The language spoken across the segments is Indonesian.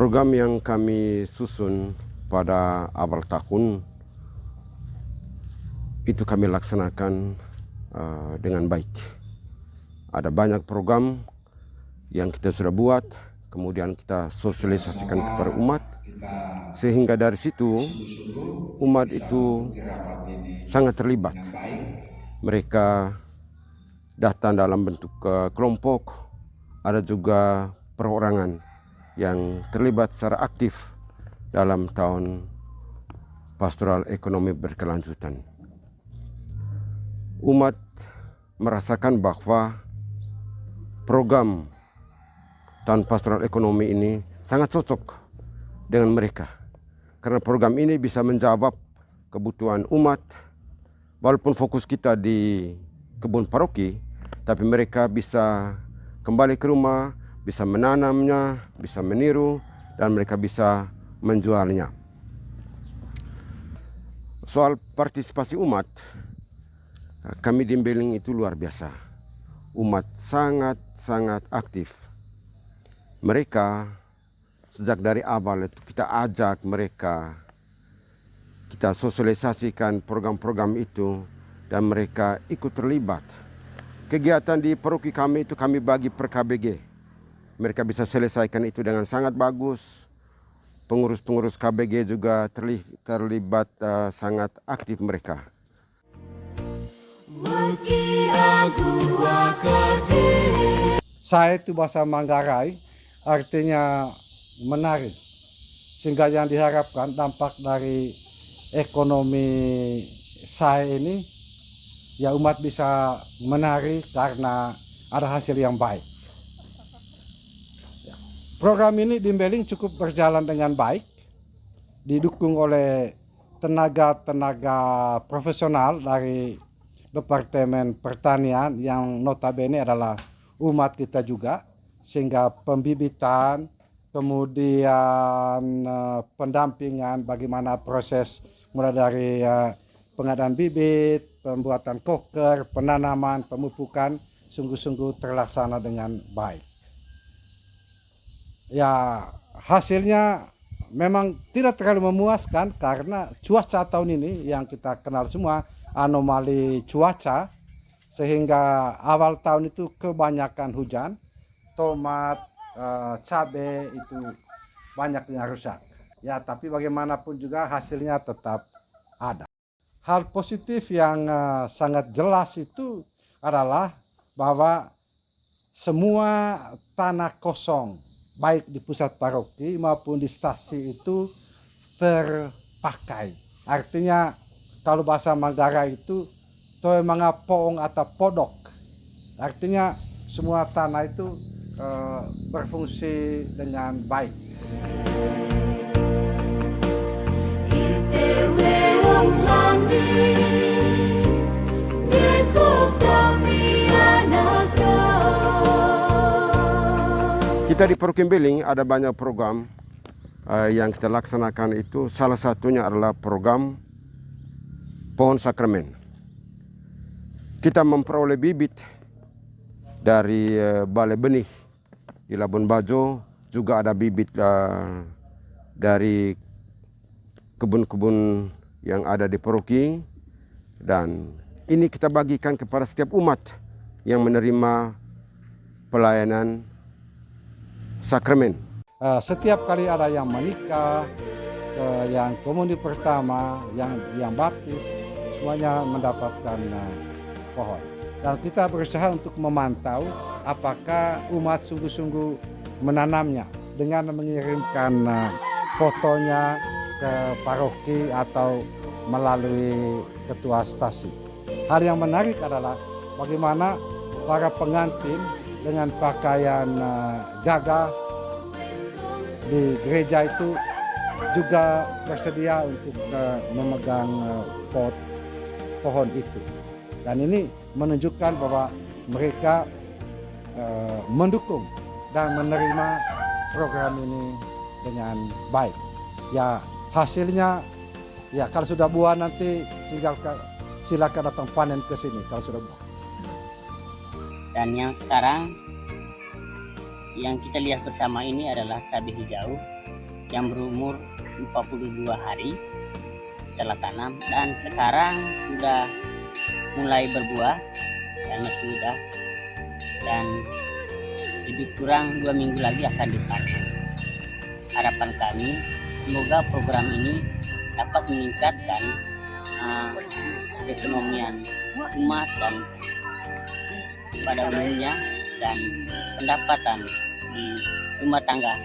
Program yang kami susun pada awal tahun itu kami laksanakan dengan baik. Ada banyak program yang kita sudah buat, kemudian kita sosialisasikan kepada umat, sehingga dari situ umat itu sangat terlibat. Mereka datang dalam bentuk kelompok, ada juga perorangan yang terlibat secara aktif dalam tahun pastoral ekonomi berkelanjutan. Umat merasakan bahwa program tahun pastoral ekonomi ini sangat cocok dengan mereka, karena program ini bisa menjawab kebutuhan umat. Walaupun fokus kita di kebun paroki, tapi mereka bisa kembali ke rumah, bisa menanamnya, bisa meniru, dan mereka bisa menjualnya. Soal partisipasi umat, kami di Mbeling itu luar biasa. Umat sangat aktif. Mereka sejak dari awal itu kita ajak mereka, kita sosialisasikan program-program itu, dan mereka ikut terlibat. Kegiatan di paroki kami itu kami bagi per KBG. Mereka bisa selesaikan itu dengan sangat bagus. Pengurus-pengurus KBG juga terlibat sangat aktif mereka. Saya itu bahasa Manggarai, artinya menari. Sehingga yang diharapkan dampak dari ekonomi saya ini, ya umat bisa menari karena ada hasil yang baik. Program ini di Mbeling cukup berjalan dengan baik, didukung oleh tenaga-tenaga profesional dari Departemen Pertanian yang notabene adalah umat kita juga, sehingga pembibitan, kemudian pendampingan bagaimana proses mulai dari pengadaan bibit, pembuatan koker, penanaman, pemupukan sungguh-sungguh terlaksana dengan baik. Ya, hasilnya memang tidak terlalu memuaskan karena cuaca tahun ini yang kita kenal semua, anomali cuaca, sehingga awal tahun itu kebanyakan hujan, tomat, cabai itu banyak yang rusak. Ya, tapi bagaimanapun juga hasilnya tetap ada. Hal positif yang sangat jelas itu adalah bahwa semua tanah kosong, baik di pusat paroki maupun di stasi itu terpakai. Artinya kalau bahasa Manggarai itu toe manga poong atau podok. Artinya semua tanah itu berfungsi dengan baik. Kita di Paroki Mbeling ada banyak program yang kita laksanakan itu. Salah satunya adalah program pohon sakramen. Kita memperoleh bibit dari Balai Benih di Labuan Bajo, juga ada bibit dari kebun-kebun yang ada di paroki, dan ini kita bagikan kepada setiap umat yang menerima pelayanan sakramen. Setiap kali ada yang menikah, yang komuni pertama, yang baptis, semuanya mendapatkan pohon. Dan kita berusaha untuk memantau apakah umat sungguh-sungguh menanamnya dengan mengirimkan fotonya ke paroki atau melalui ketua stasi. Hal yang menarik adalah bagaimana para pengantin dengan pakaian gagah di gereja itu juga bersedia untuk memegang pot pohon itu. Dan ini menunjukkan bahwa mereka mendukung dan menerima program ini dengan baik. Ya, hasilnya ya kalau sudah buah nanti silakan datang panen ke sini kalau sudah buah. Dan yang sekarang yang kita lihat bersama ini adalah cabai hijau yang berumur 42 hari setelah tanam, dan sekarang sudah mulai berbuah dan masih muda, dan lebih kurang 2 minggu lagi akan dipanen. Harapan kami semoga program ini dapat meningkatkan ekonomian umat dan pada umumnya, dan pendapatan di rumah tangga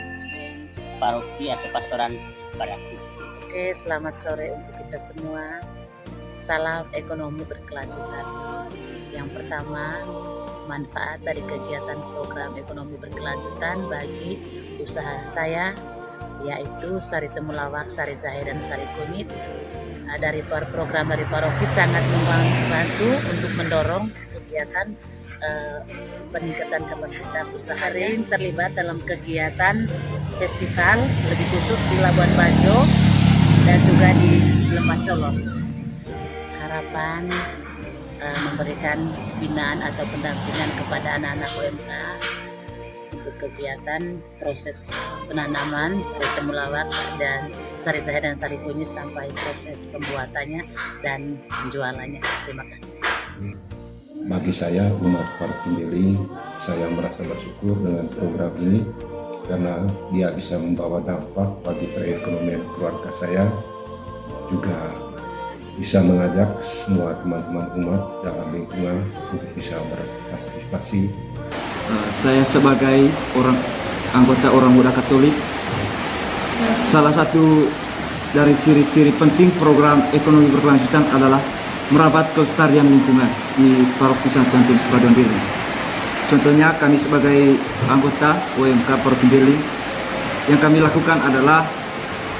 paroki atau pastoran pada khususnya. Oke, selamat sore untuk kita semua. Salam ekonomi berkelanjutan. Yang pertama, manfaat dari kegiatan program ekonomi berkelanjutan bagi usaha saya, yaitu Sari Temulawak, Sari Jahe, dan Sari Kunyit. Dari program dari paroki sangat membantu untuk mendorong kegiatan peningkatan kapasitas usaha. Sering terlibat dalam kegiatan festival, lebih khusus di Labuan Bajo dan juga di Lembah Colok. Harapan memberikan binaan atau pendampingan kepada anak-anak UMK untuk kegiatan proses penanaman sari temulawak dan sari jahe dan sari kunyit sampai proses pembuatannya dan penjualannya. Terima kasih. Bagi saya, umat Paroki Mbiling, saya merasa bersyukur dengan program ini karena dia bisa membawa dampak bagi perekonomian keluarga saya, juga bisa mengajak semua teman-teman umat dalam lingkungan untuk bisa berpartisipasi. Saya sebagai anggota orang muda Katolik, salah satu dari ciri-ciri penting program ekonomi berkelanjutan adalah merawat kelestarian lingkungan di Paroki Santo Antonius Paduan Mbiling. Contohnya kami sebagai anggota UMK Paroki Mbiling, yang kami lakukan adalah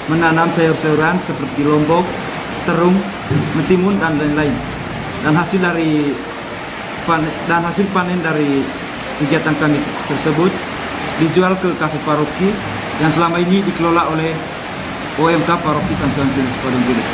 menanam sayur-sayuran seperti lombok, terung, mentimun, dan lain-lain. Dan hasil panen dari kegiatan kami tersebut dijual ke kafe paroki yang selama ini dikelola oleh UMK Paroki Santo Antonius Paduan Mbiling.